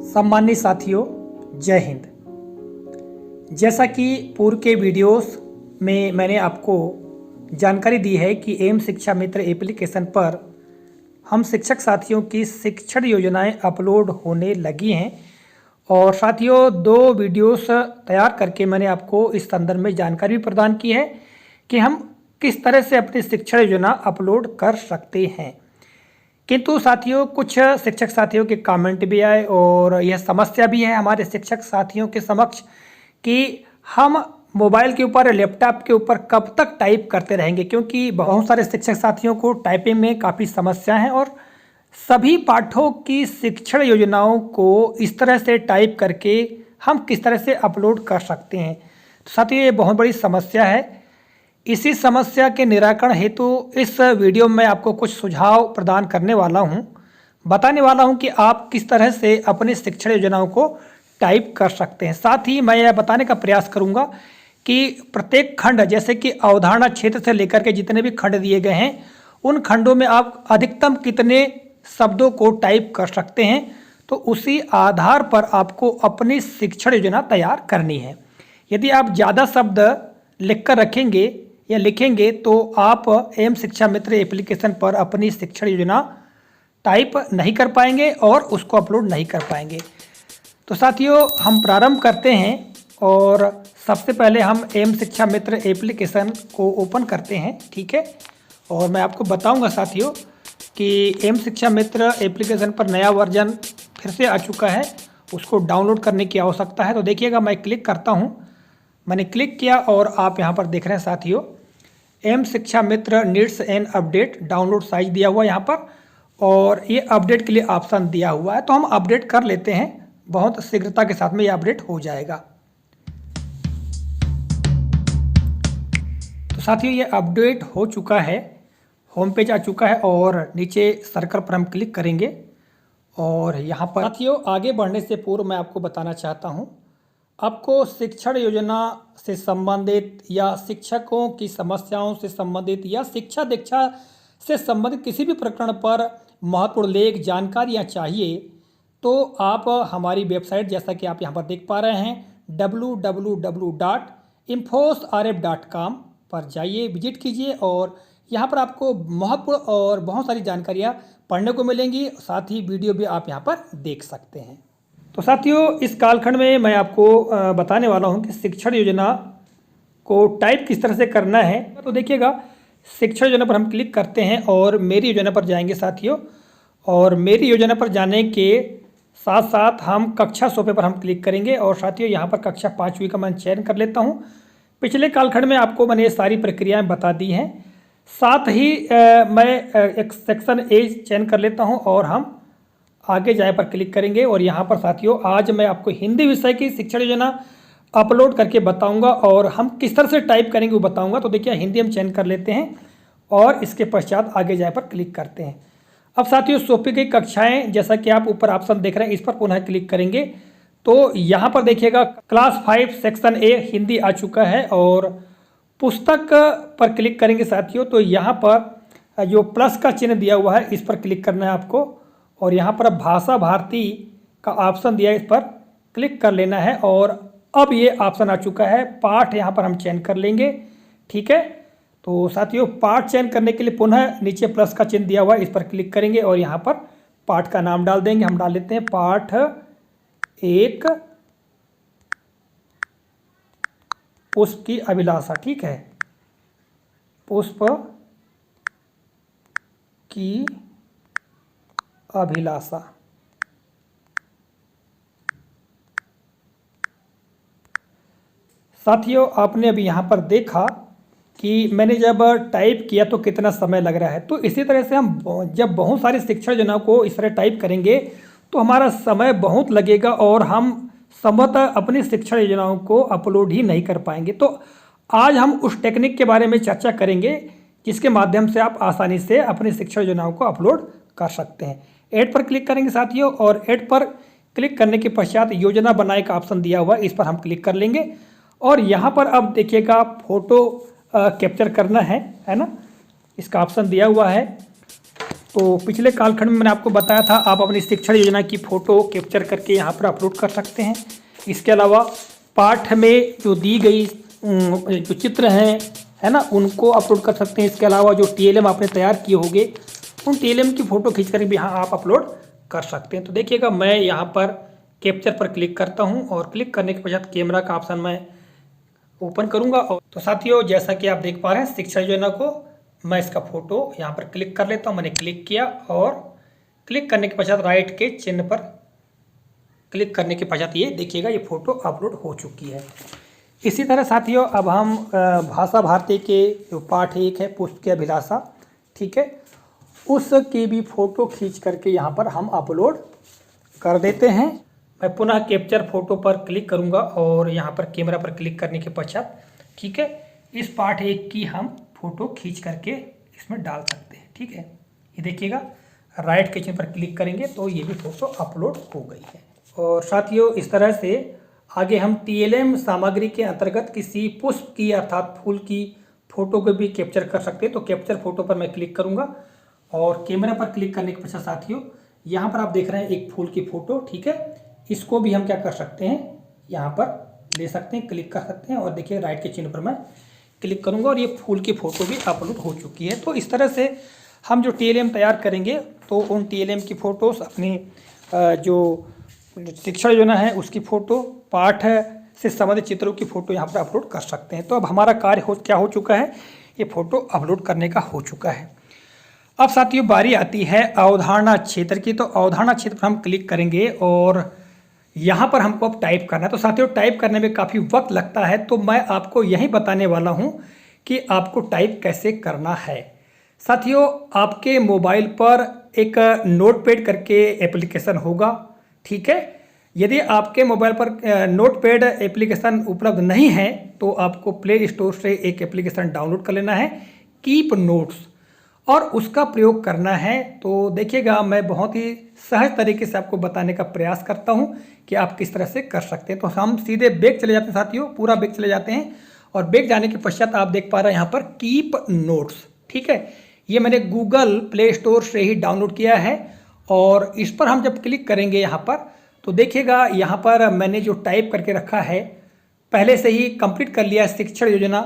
सम्मानित साथियों, जय हिंद। जैसा कि पूर्व के वीडियोस में मैंने आपको जानकारी दी है कि एम शिक्षा मित्र एप्लीकेशन पर हम शिक्षक साथियों की शिक्षण योजनाएं अपलोड होने लगी हैं और साथियों 2 वीडियोस तैयार करके मैंने आपको इस संदर्भ में जानकारी भी प्रदान की है कि हम किस तरह से अपनी शिक्षण योजना अपलोड कर सकते हैं। किंतु साथियों कुछ शिक्षक साथियों के कमेंट भी आए और यह समस्या भी है हमारे शिक्षक साथियों के समक्ष कि हम मोबाइल के ऊपर लैपटॉप के ऊपर कब तक टाइप करते रहेंगे, क्योंकि बहुत सारे शिक्षक साथियों को टाइपिंग में काफ़ी समस्या है और सभी पाठों की शिक्षण योजनाओं को इस तरह से टाइप करके हम किस तरह से अपलोड कर सकते हैं। तो साथियों ये बहुत बड़ी समस्या है। इसी समस्या के निराकरण हेतु इस वीडियो में आपको कुछ सुझाव प्रदान करने वाला हूं, बताने वाला हूं कि आप किस तरह से अपनी शिक्षण योजनाओं को टाइप कर सकते हैं। साथ ही मैं यह बताने का प्रयास करूंगा कि प्रत्येक खंड, जैसे कि अवधारणा क्षेत्र से लेकर के जितने भी खंड दिए गए हैं, उन खंडों में आप अधिकतम कितने शब्दों को टाइप कर सकते हैं, तो उसी आधार पर आपको अपनी शिक्षण योजना तैयार करनी है। यदि आप ज़्यादा शब्द लिखकर रखेंगे या लिखेंगे तो आप एम शिक्षा मित्र एप्लीकेशन पर अपनी शिक्षण योजना टाइप नहीं कर पाएंगे और उसको अपलोड नहीं कर पाएंगे। तो साथियों हम प्रारंभ करते हैं और सबसे पहले हम एम शिक्षा मित्र एप्लीकेशन को ओपन करते हैं, ठीक है। और मैं आपको बताऊंगा साथियों कि एम शिक्षा मित्र एप्लीकेशन पर नया वर्जन फिर से आ चुका है, उसको डाउनलोड करने की आवश्यकता है। तो देखिएगा मैं क्लिक करता हूँ, मैंने क्लिक किया और आप यहाँ पर देख रहे हैं साथियों M Shiksha Mitra needs an update download size दिया हुआ है यहाँ पर, और ये अपडेट के लिए ऑप्शन दिया हुआ है। तो हम अपडेट कर लेते हैं, बहुत शीघ्रता के साथ में ये अपडेट हो जाएगा। तो साथियों ये अपडेट हो चुका है, होम पेज आ चुका है और नीचे सर्कल पर हम क्लिक करेंगे और यहाँ पर साथियों आगे बढ़ने से पूर्व मैं आपको बताना चाहता हूँ, आपको शिक्षण योजना से संबंधित या शिक्षकों की समस्याओं से संबंधित या शिक्षा दीक्षा से संबंधित किसी भी प्रकरण पर महत्वपूर्ण लेख जानकारियाँ चाहिए तो आप हमारी वेबसाइट, जैसा कि आप यहाँ पर देख पा रहे हैं, www.infosrf.com पर जाइए, विजिट कीजिए और यहाँ पर आपको महत्वपूर्ण और बहुत सारी जानकारियाँ पढ़ने को मिलेंगी। साथ ही वीडियो भी आप यहाँ पर देख सकते हैं। तो साथियों इस कालखंड में मैं आपको बताने वाला हूं कि शिक्षण योजना को टाइप किस तरह से करना है। तो देखिएगा शिक्षण योजना पर हम क्लिक करते हैं और मेरी योजना पर जाएंगे साथियों, और मेरी योजना पर जाने के साथ साथ हम कक्षा सोपे पर हम क्लिक करेंगे और साथियों यहाँ पर कक्षा 5वीं का मैं चयन कर लेता हूँ। पिछले कालखंड में आपको मैंने ये सारी प्रक्रियाएँ बता दी हैं। साथ ही मैं एक सेक्शन ए चयन कर लेता हूँ और हम आगे जाए पर क्लिक करेंगे और यहाँ पर साथियों आज मैं आपको हिंदी विषय की शिक्षण योजना अपलोड करके बताऊंगा और हम किस तरह से टाइप करेंगे वो बताऊंगा। तो देखिए हिंदी हम चयन कर लेते हैं और इसके पश्चात आगे जाए पर क्लिक करते हैं। अब साथियों सौंपी गई कक्षाएं, जैसा कि आप ऊपर ऑप्शन देख रहे हैं, इस पर पुनः क्लिक करेंगे तो यहाँ पर देखिएगा क्लास 5 सेक्शन ए हिंदी आ चुका है और पुस्तक पर क्लिक करेंगे साथियों तो यहाँ पर जो प्लस का चिन्ह दिया हुआ है इस पर क्लिक करना है आपको और यहाँ पर भाषा भारती का ऑप्शन दिया है, इस पर क्लिक कर लेना है और अब ये ऑप्शन आ चुका है पाठ, यहाँ पर हम चयन कर लेंगे, ठीक है। तो साथियों पाठ चयन करने के लिए पुनः नीचे प्लस का चिन्ह दिया हुआ है, इस पर क्लिक करेंगे और यहाँ पर पाठ का नाम डाल देंगे। हम डाल लेते हैं पाठ 1 पुष्प की अभिलाषा, ठीक है, पुष्प की अभिलाषा। साथियों आपने अभी यहाँ पर देखा कि मैंने जब टाइप किया तो कितना समय लग रहा है। तो इसी तरह से हम जब बहुत सारी शिक्षण योजनाओं को इस तरह टाइप करेंगे तो हमारा समय बहुत लगेगा और हम संभवतः अपनी शिक्षण योजनाओं को अपलोड ही नहीं कर पाएंगे। तो आज हम उस टेक्निक के बारे में चर्चा करेंगे जिसके माध्यम से आप आसानी से अपनी शिक्षण योजनाओं को अपलोड कर सकते हैं। ऐड पर क्लिक करेंगे साथियों और ऐड पर क्लिक करने के पश्चात योजना बनाए का ऑप्शन दिया हुआ है, इस पर हम क्लिक कर लेंगे और यहाँ पर अब देखिएगा फोटो कैप्चर करना है ना, इसका ऑप्शन दिया हुआ है। तो पिछले कालखंड में मैंने आपको बताया था आप अपनी शिक्षण योजना की फ़ोटो कैप्चर करके यहाँ पर अपलोड कर सकते हैं। इसके अलावा पाठ में जो दी गई जो चित्र हैं है ना, उनको अपलोड कर सकते हैं। इसके अलावा जो टीएलएम आपने तैयार किए होंगे उन टीएलएम की फ़ोटो खींच कर भी यहाँ आप अपलोड कर सकते हैं। तो देखिएगा मैं यहाँ पर कैप्चर पर क्लिक करता हूँ और क्लिक करने के पश्चात कैमरा का ऑप्शन मैं ओपन करूँगा। और तो साथियों जैसा कि आप देख पा रहे हैं शिक्षा योजना को मैं इसका फ़ोटो यहाँ पर क्लिक कर लेता हूँ। मैंने क्लिक किया और क्लिक करने के पश्चात राइट के चिन्ह पर क्लिक करने के पश्चात ये देखिएगा ये फ़ोटो अपलोड हो चुकी है। इसी तरह साथियों अब हम भाषा भारती के जो पाठ 1 है पुष्प की अभिलाषा, ठीक है, उसकी भी फ़ोटो खींच करके यहाँ पर हम अपलोड कर देते हैं। मैं पुनः कैप्चर फ़ोटो पर क्लिक करूँगा और यहाँ पर कैमरा पर क्लिक करने के पश्चात ठीक है इस पाठ 1 की हम फ़ोटो खींच करके इसमें डाल सकते हैं। ठीक है, ये देखिएगा राइट के चिन्ह पर क्लिक करेंगे तो ये भी फ़ोटो अपलोड हो गई है। और साथियों इस तरह से आगे हम टीएलएम सामग्री के अंतर्गत किसी पुष्प की अर्थात फूल की फ़ोटो को भी कैप्चर कर सकते हैं। तो कैप्चर फ़ोटो पर मैं क्लिक करूँगा और कैमरा पर क्लिक करने के पश्चात साथियों यहाँ पर आप देख रहे हैं एक फूल की फ़ोटो, ठीक है, इसको भी हम क्या कर सकते हैं यहाँ पर ले सकते हैं, क्लिक कर सकते हैं। और देखिए राइट के चिन्ह पर मैं क्लिक करूँगा और ये फूल की फ़ोटो भी अपलोड हो चुकी है। तो इस तरह से हम जो टीएलएम तैयार करेंगे तो उन टीएलएम की फ़ोटोज़ अपनी जो शिक्षण योजना है उसकी फ़ोटो, पाठ से संबंधित चित्रों की फ़ोटो यहाँ पर अपलोड कर सकते हैं। तो अब हमारा कार्य क्या हो चुका है, ये फ़ोटो अपलोड करने का हो चुका है। अब साथियों बारी आती है अवधारणा क्षेत्र की। तो अवधारणा क्षेत्र पर हम क्लिक करेंगे और यहाँ पर हमको अब टाइप करना है। तो साथियों टाइप करने में काफ़ी वक्त लगता है तो मैं आपको यही बताने वाला हूँ कि आपको टाइप कैसे करना है। साथियों आपके मोबाइल पर एक नोटपैड करके एप्लीकेशन होगा, ठीक है। यदि आपके मोबाइल पर नोटपैड एप्लीकेशन उपलब्ध नहीं है तो आपको प्ले स्टोर से एक एप्लीकेशन डाउनलोड कर लेना है, कीप नोट्स, और उसका प्रयोग करना है। तो देखिएगा मैं बहुत ही सहज तरीके से आपको बताने का प्रयास करता हूं कि आप किस तरह से कर सकते हैं। तो हम सीधे बैक चले जाते हैं साथियों, पूरा बैक चले जाते हैं और बैक जाने के पश्चात आप देख पा रहे हैं यहाँ पर कीप नोट्स, ठीक है। ये मैंने गूगल प्ले स्टोर से ही डाउनलोड किया है और इस पर हम जब क्लिक करेंगे यहाँ पर तो देखिएगा यहाँ पर मैंने जो टाइप करके रखा है पहले से ही कंप्लीट कर लिया है। शिक्षण योजना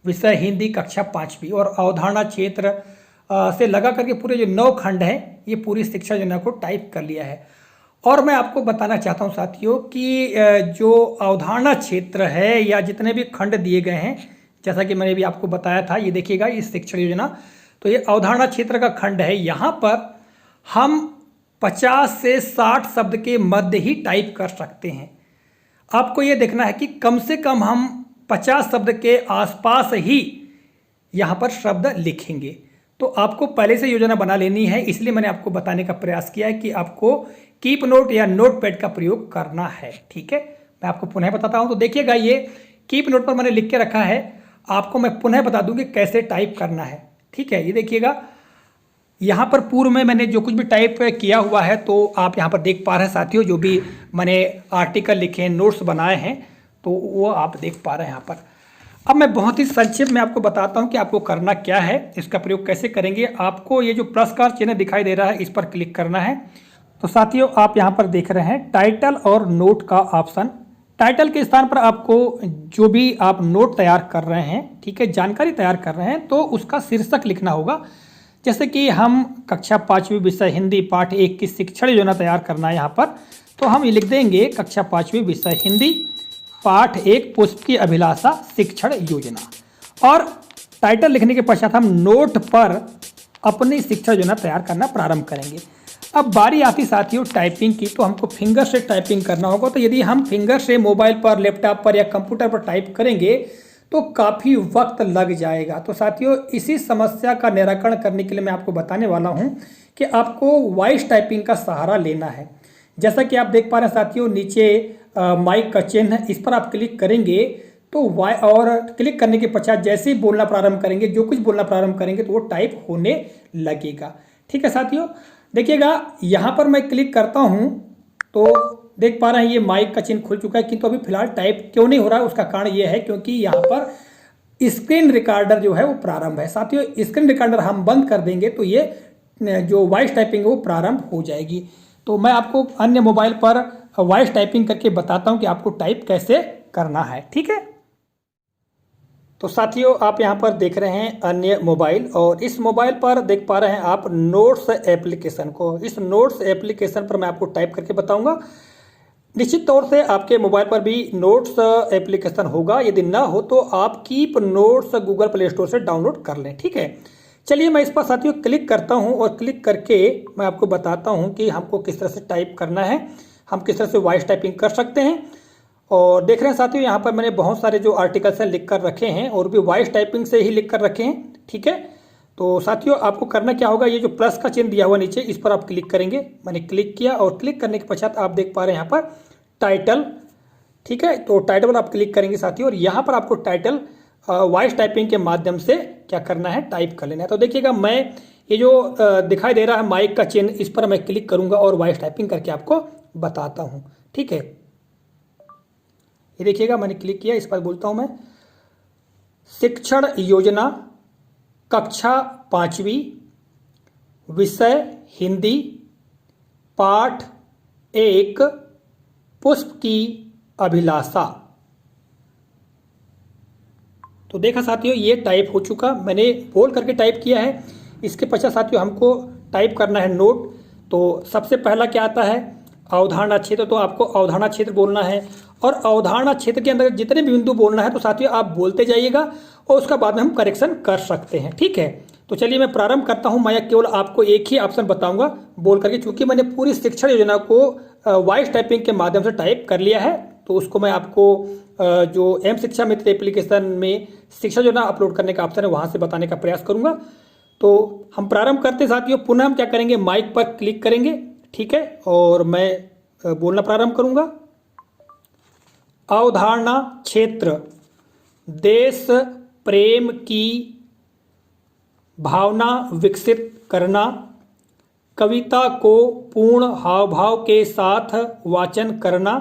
विषय हिंदी कक्षा 5वीं और अवधारणा क्षेत्र से लगा करके पूरे जो 9 खंड हैं ये पूरी शिक्षा योजना को टाइप कर लिया है। और मैं आपको बताना चाहता हूँ साथियों कि जो अवधारणा क्षेत्र है या जितने भी खंड दिए गए हैं जैसा कि मैंने भी आपको बताया था, ये देखिएगा ये शिक्षण योजना, तो ये अवधारणा क्षेत्र का खंड है। यहाँ पर हम 50 से 60 शब्द के मध्य ही टाइप कर सकते हैं। आपको ये देखना है कि कम से कम हम 50 शब्द के आसपास ही यहाँ पर शब्द लिखेंगे। तो आपको पहले से योजना बना लेनी है, इसलिए मैंने आपको बताने का प्रयास किया है कि आपको कीप नोट या नोटपैड का प्रयोग करना है, ठीक है। मैं आपको पुनः बताता हूँ। तो देखिएगा ये कीप नोट पर मैंने लिख के रखा है, आपको मैं पुनः बता दूँ कि कैसे टाइप करना है, ठीक है। ये देखिएगा यहाँ पर पूर्व में मैंने जो कुछ भी टाइप किया हुआ है तो आप यहाँ पर देख पा रहे हैं साथियों, जो भी मैंने आर्टिकल लिखे हैं, नोट्स बनाए हैं, तो वो आप देख पा रहे हैं यहाँ पर। अब मैं बहुत ही संक्षिप्त में आपको बताता हूँ कि आपको करना क्या है, इसका प्रयोग कैसे करेंगे। आपको ये जो प्लस का चिन्ह दिखाई दे रहा है इस पर क्लिक करना है। तो साथियों आप यहाँ पर देख रहे हैं टाइटल और नोट का ऑप्शन। टाइटल के स्थान पर आपको जो भी आप नोट तैयार कर रहे हैं, ठीक है, जानकारी तैयार कर रहे हैं, तो उसका शीर्षक लिखना होगा। जैसे कि हम कक्षा 5वीं विषय हिंदी पाठ 1 की शिक्षण योजना तैयार करना है यहाँ पर, तो हम ये लिख देंगे कक्षा 5वीं विषय हिंदी पाठ 1 पुष्प की अभिलाषा शिक्षण योजना। और टाइटल लिखने के पश्चात हम नोट पर अपनी शिक्षण योजना तैयार करना प्रारंभ करेंगे। अब बारी आती साथियों टाइपिंग की, तो हमको फिंगर से टाइपिंग करना होगा। तो यदि हम फिंगर से मोबाइल पर, लैपटॉप पर या कंप्यूटर पर टाइप करेंगे तो काफ़ी वक्त लग जाएगा। तो साथियों इसी समस्या का निराकरण करने के लिए मैं आपको बताने वाला हूं कि आपको वॉइस टाइपिंग का सहारा लेना है। जैसा कि आप देख पा रहे हैं साथियों नीचे माइक का चिन्ह है, इस पर आप क्लिक करेंगे तो और क्लिक करने के पश्चात जैसे ही बोलना प्रारंभ करेंगे, जो कुछ बोलना प्रारंभ करेंगे तो वो टाइप होने लगेगा, ठीक है साथियों। देखिएगा यहाँ पर मैं क्लिक करता हूँ तो देख पा रहे हैं ये माइक का चिन्ह खुल चुका है, किंतु अभी फिलहाल टाइप क्यों नहीं हो रहा है उसका कारण ये है क्योंकि यहाँ पर स्क्रीन रिकॉर्डर जो है वो प्रारंभ है। साथियों स्क्रीन रिकॉर्डर हम बंद कर देंगे तो ये जो वॉइस टाइपिंग है वो प्रारंभ हो जाएगी। तो मैं आपको अन्य मोबाइल पर वॉइस टाइपिंग करके बताता हूँ कि आपको टाइप कैसे करना है, ठीक है। तो साथियों, आप यहाँ पर देख रहे हैं अन्य मोबाइल, और इस मोबाइल पर देख पा रहे हैं आप नोट्स एप्लीकेशन को। इस नोट्स एप्लीकेशन पर मैं आपको टाइप करके बताऊंगा। निश्चित तौर से आपके मोबाइल पर भी नोट्स एप्लीकेशन होगा, यदि ना हो तो आप keep notes Google play store से डाउनलोड कर लें, ठीक है। चलिए मैं इस पर साथियों क्लिक करता हूं, और क्लिक करके मैं आपको बताता हूं कि हमको किस तरह से टाइप करना है, हम किस तरह से वॉइस टाइपिंग कर सकते हैं। और देख रहे हैं साथियों, यहाँ पर मैंने बहुत सारे जो आर्टिकल्स हैं लिख कर रखे हैं, और भी वॉइस टाइपिंग से ही लिख कर रखे हैं, ठीक है। तो साथियों, आपको करना क्या होगा, ये जो प्लस का चिन्ह दिया हुआ नीचे, इस पर आप क्लिक करेंगे। मैंने क्लिक किया, और क्लिक करने के पश्चात आप देख पा रहे हैं यहाँ पर टाइटल, ठीक है। तो टाइटल पर आप क्लिक करेंगे साथियों, और यहाँ पर आपको टाइटल वॉइस टाइपिंग के माध्यम से क्या करना है, टाइप कर लेना है। तो देखिएगा, मैं ये जो दिखाई दे रहा है माइक का चिन्ह, इस पर मैं क्लिक करूंगा और वॉइस टाइपिंग करके आपको बताता हूँ, ठीक है। ये देखिएगा, मैंने क्लिक किया, इस पर बोलता हूं मैं, शिक्षण योजना, कक्षा 5वीं, विषय हिंदी, पाठ 1, पुष्प की अभिलाषा। तो देखा साथियों, ये टाइप हो चुका, मैंने बोल करके टाइप किया है। इसके पश्चात साथियों हमको टाइप करना है नोट। तो सबसे पहला क्या आता है, अवधारणा क्षेत्र। तो आपको अवधारणा क्षेत्र बोलना है, और अवधारणा क्षेत्र के अंदर जितने भी बिंदु बोलना है तो साथियों आप बोलते जाइएगा, और उसका बाद में हम करेक्शन कर सकते हैं, ठीक है। तो चलिए मैं प्रारंभ करता हूं। मैं केवल आपको एक ही ऑप्शन बताऊंगा बोल करके, चूंकि मैंने पूरी शिक्षण योजना को वॉइस टाइपिंग के माध्यम से टाइप कर लिया है, तो उसको मैं आपको जो एम शिक्षा मित्र एप्लीकेशन में शिक्षा योजना अपलोड करने का ऑप्शन है वहां से बताने का प्रयास करूंगा। तो हम प्रारंभ करते साथियों, पुनः हम क्या करेंगे, माइक पर क्लिक करेंगे, ठीक है, और मैं बोलना प्रारंभ करूंगा। अवधारणा क्षेत्र, देश प्रेम की भावना विकसित करना, कविता को पूर्ण हाव भाव के साथ वाचन करना,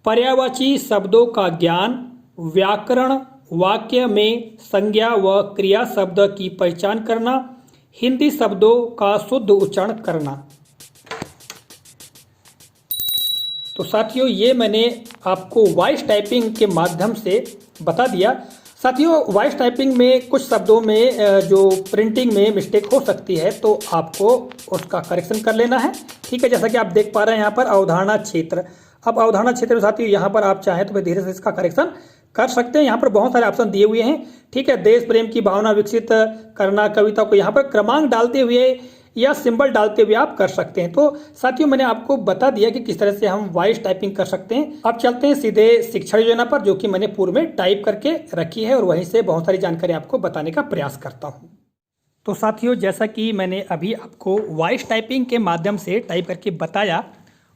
पर्यायवाची शब्दों का ज्ञान, व्याकरण, वाक्य में संज्ञा व क्रिया शब्द की पहचान करना, हिंदी शब्दों का शुद्ध उच्चारण करना। तो साथियों, ये मैंने आपको वॉइस टाइपिंग के माध्यम से बता दिया। साथियों, वॉइस टाइपिंग में कुछ शब्दों में जो प्रिंटिंग में मिस्टेक हो सकती है, तो आपको उसका करेक्शन कर लेना है, ठीक है। जैसा कि आप देख पा रहे हैं यहाँ पर अवधारणा क्षेत्र। अब अवधारणा क्षेत्र में साथियों यहाँ पर आप चाहें तो धीरे से इसका करेक्शन कर सकते हैं। यहाँ पर बहुत सारे ऑप्शन दिए हुए हैं, ठीक है। देश प्रेम की भावना विकसित करना, कविता को यहाँ पर क्रमांक डालते हुए या सिंबल डालते हुए आप कर सकते हैं। तो साथियों, मैंने आपको बता दिया कि किस तरह से हम वॉइस टाइपिंग कर सकते हैं। अब चलते हैं सीधे शिक्षा योजना पर, जो कि मैंने पूर्व में टाइप करके रखी है, और वहीं से बहुत सारी जानकारी आपको बताने का प्रयास करता हूँ। तो साथियों, जैसा कि मैंने अभी आपको वॉइस टाइपिंग के माध्यम से टाइप करके बताया,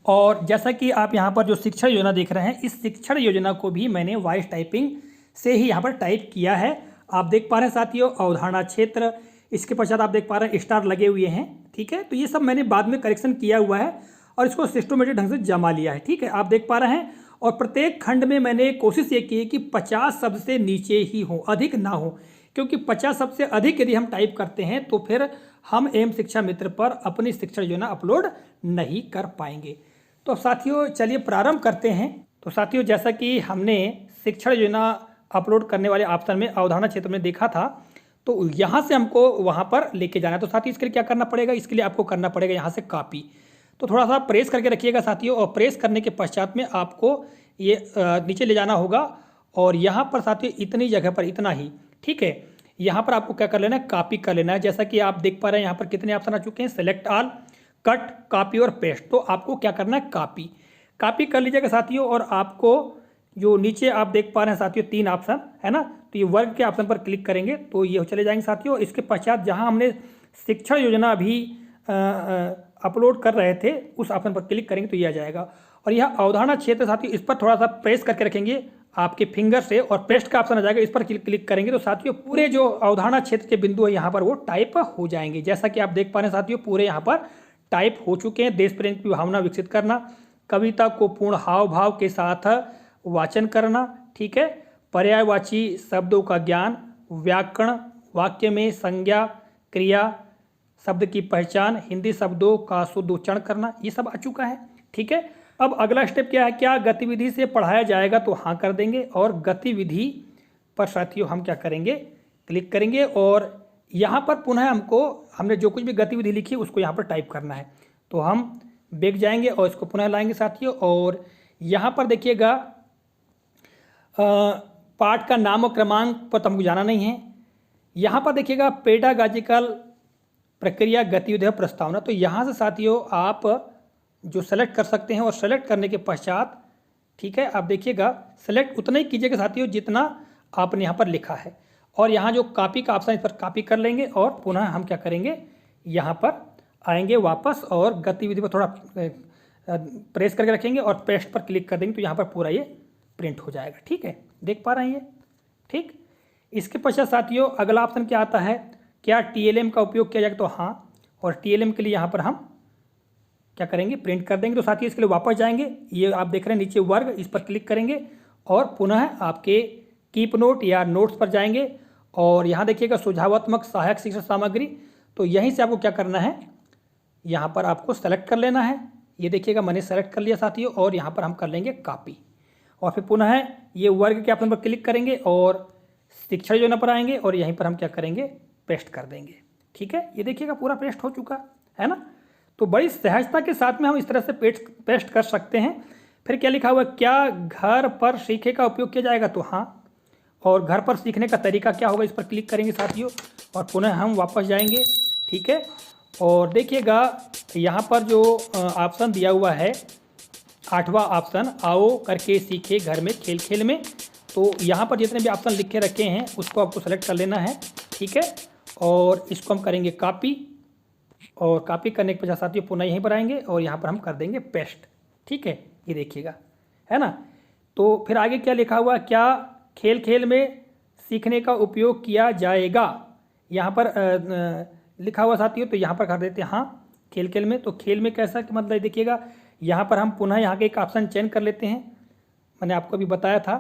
और जैसा कि आप यहाँ पर जो शिक्षा योजना देख रहे हैं, इस शिक्षण योजना को भी मैंने वॉइस टाइपिंग से ही यहाँ पर टाइप किया है। आप देख पा रहे हैं साथियों, अवधारणा क्षेत्र, इसके पश्चात आप देख पा रहे हैं स्टार लगे हुए हैं, ठीक है। तो ये सब मैंने बाद में करेक्शन किया हुआ है, और इसको सिस्टमेटिक ढंग से जमा लिया है, ठीक है। आप देख पा रहे हैं, और प्रत्येक खंड में मैंने कोशिश ये की है कि 50 शब्द से नीचे ही हो, अधिक ना हो, क्योंकि 50 शब्द से अधिक यदि हम टाइप करते हैं तो फिर हम एम शिक्षा मित्र पर अपनी शिक्षण योजना अपलोड नहीं कर पाएंगे। तो साथियों, चलिए प्रारंभ करते हैं। तो साथियों, जैसा कि हमने शिक्षण योजना अपलोड करने वाले ऑप्शन में अवधारणा क्षेत्र में देखा था, तो यहाँ से हमको वहाँ पर लेके जाना है। तो साथियों, इसके लिए क्या करना पड़ेगा, इसके लिए आपको करना पड़ेगा यहाँ से कॉपी। तो थोड़ा सा प्रेस करके रखिएगा साथियों, और प्रेस करने के पश्चात में आपको ये नीचे ले जाना होगा, और यहाँ पर साथियों इतनी जगह पर इतना ही, ठीक है। यहाँ पर आपको क्या कर लेना है, कॉपी कर लेना है। जैसा कि आप देख पा रहे हैं यहाँ पर कितने ऑप्शन आ चुके हैं, सेलेक्ट ऑल, कट, कॉपी और पेस्ट। तो आपको क्या करना है, कॉपी कर लीजिएगा साथियों, और आपको जो नीचे आप देख पा रहे हैं साथियों 3 ऑप्शन है ना, तो ये वर्ग के ऑप्शन पर क्लिक करेंगे तो ये चले जाएंगे साथियों। इसके पश्चात जहां हमने शिक्षण योजना अभी अपलोड कर रहे थे, उस ऑप्शन पर क्लिक करेंगे तो ये आ जाएगा। और यह अवधारणा क्षेत्र साथियों, इस पर थोड़ा सा प्रेस करके रखेंगे आपके फिंगर से, और पेस्ट का ऑप्शन आ जाएगा, इस पर क्लिक करेंगे तो साथियों पूरे जो अवधारणा क्षेत्र के बिंदु है यहाँ पर वो टाइप हो जाएंगे। जैसा कि आप देख पा रहे हैं साथियों, पूरे यहाँ पर टाइप हो चुके हैं। देश प्रेम की भावना विकसित करना, कविता को पूर्ण हाव भाव के साथ वाचन करना, ठीक है, पर्यायवाची शब्दों का ज्ञान, व्याकरण, वाक्य में संज्ञा, क्रिया, शब्द की पहचान, हिंदी शब्दों का शुद्ध उच्चारण करना, ये सब आ चुका है। ठीक है, अब अगला स्टेप क्या है, क्या गतिविधि से पढ़ाया जाएगा, तो हाँ कर देंगे। और गतिविधि पर साथियों हम क्या करेंगे, क्लिक करेंगे और यहाँ पर पुनः हमने जो कुछ भी गतिविधि लिखी उसको यहाँ पर टाइप करना है। तो हम बैक जाएंगे और इसको पुनः लाएंगे साथियों, और यहाँ पर देखिएगा पाठ का नाम और क्रमांक पर तो हमको जाना नहीं है। यहाँ पर देखिएगा पेडागॉजिकल प्रक्रिया, गतिविधि और प्रस्तावना, तो यहाँ से साथियों आप जो सेलेक्ट कर सकते हैं, और सेलेक्ट करने के पश्चात ठीक है आप देखिएगा सेलेक्ट उतना ही कीजिएगा साथियों जितना आपने यहाँ पर लिखा है। और यहाँ जो कॉपी का ऑप्शन है इस पर कॉपी कर लेंगे और पुनः हम क्या करेंगे, यहाँ पर आएंगे वापस और गतिविधि पर थोड़ा प्रेस करके रखेंगे और पेस्ट पर क्लिक कर देंगे, तो यहाँ पर पूरा ये प्रिंट हो जाएगा। ठीक है, देख पा रहे हैं ये। ठीक, इसके पश्चात साथियों अगला ऑप्शन क्या आता है, क्या TLM का उपयोग किया जाएगा, तो हाँ। और TLM के लिए यहाँ पर हम क्या करेंगे, प्रिंट कर देंगे। तो साथियों इसके लिए वापस जाएंगे, ये आप देख रहे हैं नीचे वर्ग, इस पर क्लिक करेंगे और पुनः आपके कीप नोट या नोट्स पर जाएंगे और यहाँ देखिएगा सुझावात्मक सहायक शिक्षण सामग्री, तो यहीं से आपको क्या करना है, यहाँ पर आपको सेलेक्ट कर लेना है। ये देखिएगा मैंने सेलेक्ट कर लिया साथियों, और यहाँ पर हम कर लेंगे कॉपी और फिर पुनः ये वर्ग के ऑप्शन पर क्लिक करेंगे और शिक्षण योजना पर आएंगे और यहीं पर हम क्या करेंगे, पेस्ट कर देंगे। ठीक है, ये देखिएगा पूरा पेस्ट हो चुका है ना। तो बड़ी सहजता के साथ में हम इस तरह से पेस्ट कर सकते हैं। फिर क्या लिखा हुआ है, क्या घर पर सीखे का उपयोग किया जाएगा, तो हाँ। और घर पर सीखने का तरीका क्या होगा, इस पर क्लिक करेंगे साथियों और पुनः हम वापस जाएंगे। ठीक है, और देखिएगा यहाँ पर जो ऑप्शन दिया हुआ है 8वां ऑप्शन, आओ करके सीखे घर में खेल खेल में, तो यहाँ पर जितने भी ऑप्शन लिख के रखे हैं उसको आपको सेलेक्ट कर लेना है। ठीक है, और इसको हम करेंगे कॉपी, और कॉपी करने के पश्चात साथियों पुनः यहीं पर आएंगे और यहाँ पर हम कर देंगे पेस्ट। ठीक है, ये देखिएगा है ना। तो फिर आगे क्या लिखा हुआ, क्या खेल खेल में सीखने का उपयोग किया जाएगा, यहाँ पर लिखा हुआ साथियों, तो यहाँ पर कर देते हैं हाँ खेल खेल में। तो खेल में कैसा कि मतलब देखिएगा यहाँ पर हम पुनः यहाँ के एक ऑप्शन चेंज कर लेते हैं, मैंने आपको अभी बताया था।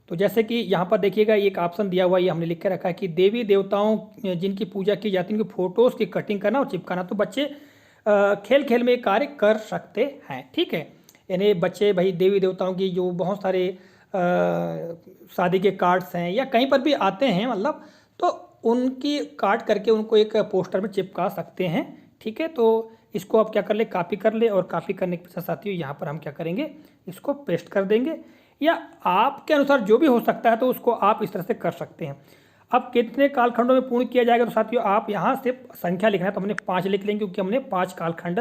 तो जैसे कि यहाँ पर देखिएगा एक ऑप्शन दिया हुआ है, ये हमने लिख के रखा है कि देवी देवताओं जिनकी पूजा की जाती है उनकी फ़ोटोज़ की कटिंग करना और चिपकाना। तो बच्चे खेल खेल में एक कार्य कर सकते हैं। ठीक है, यानी बच्चे भाई देवी देवताओं की जो बहुत सारे शादी के कार्ड्स हैं या कहीं पर भी आते हैं मतलब, तो उनकी काट करके उनको एक पोस्टर में चिपका सकते हैं। ठीक है, तो इसको आप क्या कर ले, कॉपी कर ले, और कॉपी करने के पश्चात साथियों यहाँ पर हम क्या करेंगे, इसको पेस्ट कर देंगे, या आपके अनुसार जो भी हो सकता है तो उसको आप इस तरह से कर सकते हैं। अब कितने कालखंडों में पूर्ण किया जाएगा, तो साथियों आप यहाँ से संख्या लिखना है, तो हमने 5 लिख लेंगे क्योंकि हमने 5 कालखंड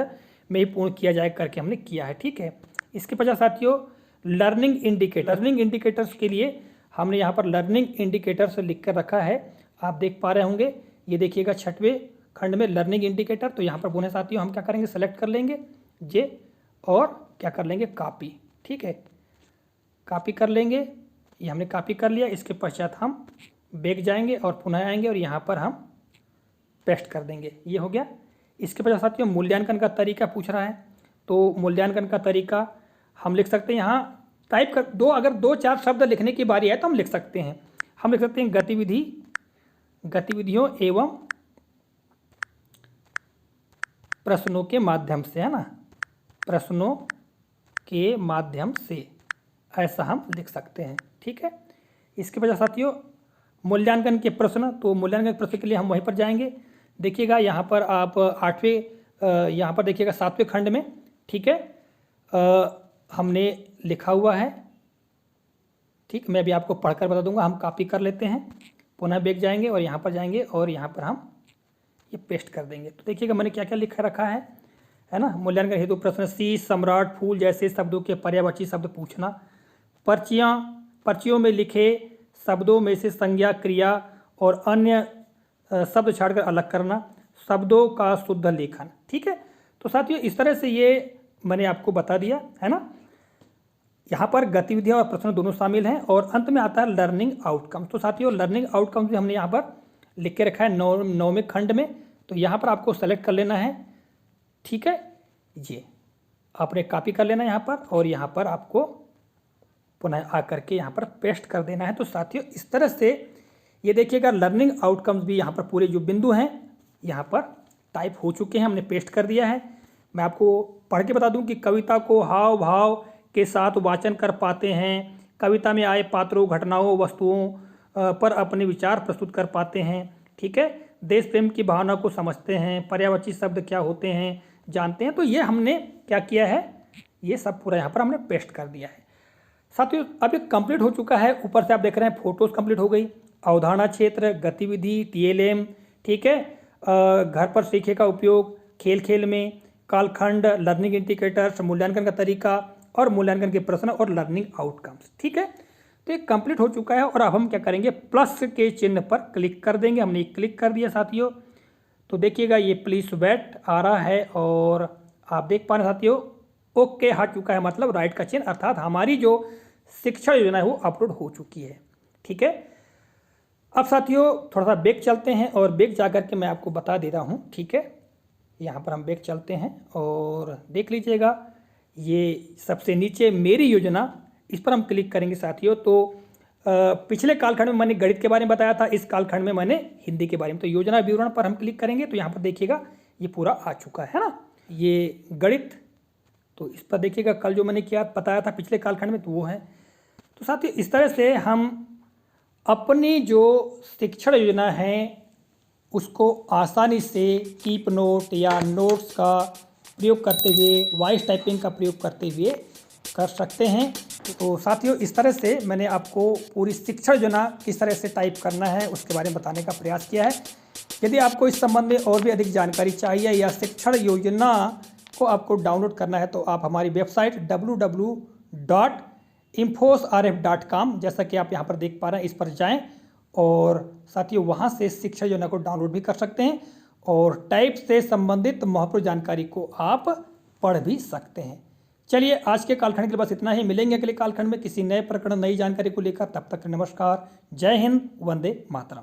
में ही पूर्ण किया जाएगा करके हमने किया है। ठीक है, इसके पश्चात साथियों लर्निंग इंडिकेटर्स के लिए हमने यहाँ पर लर्निंग इंडिकेटर्स लिख कर रखा है, आप देख पा रहे होंगे। ये देखिएगा 6वें खंड में लर्निंग इंडिकेटर, तो यहाँ पर पुनः साथियों हम क्या करेंगे, सेलेक्ट कर लेंगे जे और क्या कर लेंगे, कॉपी। ठीक है, कॉपी कर लेंगे, ये हमने कॉपी कर लिया। इसके पश्चात हम बैक जाएंगे और पुनः आएंगे और यहाँ पर हम पेस्ट कर देंगे, ये हो गया। इसके पश्चात साथियों मूल्यांकन का तरीका पूछ रहा है, तो मूल्यांकन का तरीका हम लिख सकते हैं यहाँ टाइप कर अगर 2-4 शब्द लिखने की बारी है तो हम लिख सकते हैं। हम लिख सकते हैं गतिविधियों एवं प्रश्नों के माध्यम से, है ना, प्रश्नों के माध्यम से, ऐसा हम लिख सकते हैं। ठीक है, इसके वजह साथियों मूल्यांकन के प्रश्न, तो मूल्यांकन के प्रश्न के लिए हम वहीं पर जाएंगे। देखिएगा यहाँ पर आप 8वें यहाँ पर देखिएगा 7वें खंड में, ठीक है, हमने लिखा हुआ है। ठीक, मैं भी आपको पढ़कर बता दूंगा। हम कॉपी कर लेते हैं, पुनः बैक जाएंगे और यहाँ पर जाएंगे और यहाँ पर हम ये पेस्ट कर देंगे। तो देखिएगा मैंने क्या क्या लिखा रखा है ना। मूल्यांकन हेतु प्रश्न, सी सम्राट फूल जैसे शब्दों के पर्यायवाची शब्द पूछना, पर्चियों में लिखे शब्दों में से संज्ञा, क्रिया और अन्य शब्द छाड़कर अलग करना, शब्दों का शुद्ध लेखन। ठीक है, तो साथियों इस तरह से ये मैंने आपको बता दिया है ना। यहाँ पर गतिविधियाँ और प्रश्न दोनों शामिल हैं और अंत में आता है लर्निंग आउटकम। तो साथियों लर्निंग आउटकम भी हमने यहाँ पर लिख के रखा है 9वें खंड में, तो यहाँ पर आपको सेलेक्ट कर लेना है। ठीक है, ये आपने कॉपी कर लेना है यहाँ पर और यहाँ पर आपको पुनः आकर के यहाँ पर पेस्ट कर देना है। तो साथियों इस तरह से ये देखिएगा लर्निंग आउटकम्स भी यहाँ पर पूरे जो बिंदु हैं यहाँ पर टाइप हो चुके हैं, हमने पेस्ट कर दिया है। मैं आपको पढ़ के बता दूं कि कविता को हाव भाव के साथ वाचन कर पाते हैं, कविता में आए पात्रों, घटनाओं, वस्तुओं पर अपने विचार प्रस्तुत कर पाते हैं। ठीक है, देश प्रेम की भावना को समझते हैं, पर्यायवाची शब्द क्या होते हैं जानते हैं। तो ये हमने क्या किया है, ये सब पूरा यहाँ पर हमने पेस्ट कर दिया है। साथियों अब ये कंप्लीट हो चुका है। ऊपर से आप देख रहे हैं फोटोज कंप्लीट हो गई, अवधारणा क्षेत्र, गतिविधि, TLM, ठीक है, घर पर सीखे का उपयोग, खेल खेल में, कालखंड, लर्निंग इंडिकेटर्स, मूल्यांकन का तरीका और मूल्यांकन के प्रश्न और लर्निंग आउटकम्स। ठीक है, तो ये कंप्लीट हो चुका है। और अब हम क्या करेंगे, प्लस के चिन्ह पर क्लिक कर देंगे। हमने क्लिक कर दिया साथियों, तो देखिएगा ये प्लीज वेट आ रहा है और आप देख पा रहे हैं साथियों ओके आ चुका है, मतलब राइट का चिन्ह, अर्थात हमारी जो शिक्षा योजना है वो अपलोड हो चुकी है। ठीक है, अब साथियों थोड़ा सा बैक चलते हैं और बैक जाकर के मैं आपको बता दे रहा हूँ। ठीक है, यहाँ पर हम बैक चलते हैं और देख लीजिएगा ये सबसे नीचे मेरी योजना, इस पर हम क्लिक करेंगे साथियों। तो पिछले कालखंड में मैंने गणित के बारे में बताया था, इस कालखंड में मैंने हिंदी के बारे में। तो योजना विवरण पर हम क्लिक करेंगे तो यहाँ पर देखिएगा ये पूरा आ चुका है ना, ये गणित। तो इस पर देखिएगा कल जो मैंने किया बताया था पिछले कालखंड में, तो वो है। तो साथियों इस तरह से हम अपनी जो शिक्षण योजना है उसको आसानी से कीप नोट या नोट्स का प्रयोग करते हुए, वॉइस टाइपिंग का प्रयोग करते हुए कर सकते हैं। तो साथियों इस तरह से मैंने आपको पूरी शिक्षण योजना किस तरह से टाइप करना है उसके बारे में बताने का प्रयास किया है। यदि आपको इस संबंध में और भी अधिक जानकारी चाहिए या शिक्षण योजना को आपको डाउनलोड करना है तो आप हमारी वेबसाइट www.infosrf.com, जैसा कि आप यहाँ पर देख पा रहे हैं, इस पर जाएं और साथियों वहाँ से शिक्षा योजना को डाउनलोड भी कर सकते हैं और टाइप से संबंधित महत्वपूर्ण जानकारी को आप पढ़ भी सकते हैं। चलिए आज के कालखंड के लिए बस इतना ही, मिलेंगे अगले कालखंड में किसी नए प्रकरण, नई जानकारी को लेकर। तब तक नमस्कार, जय हिंद, वंदे मातरम।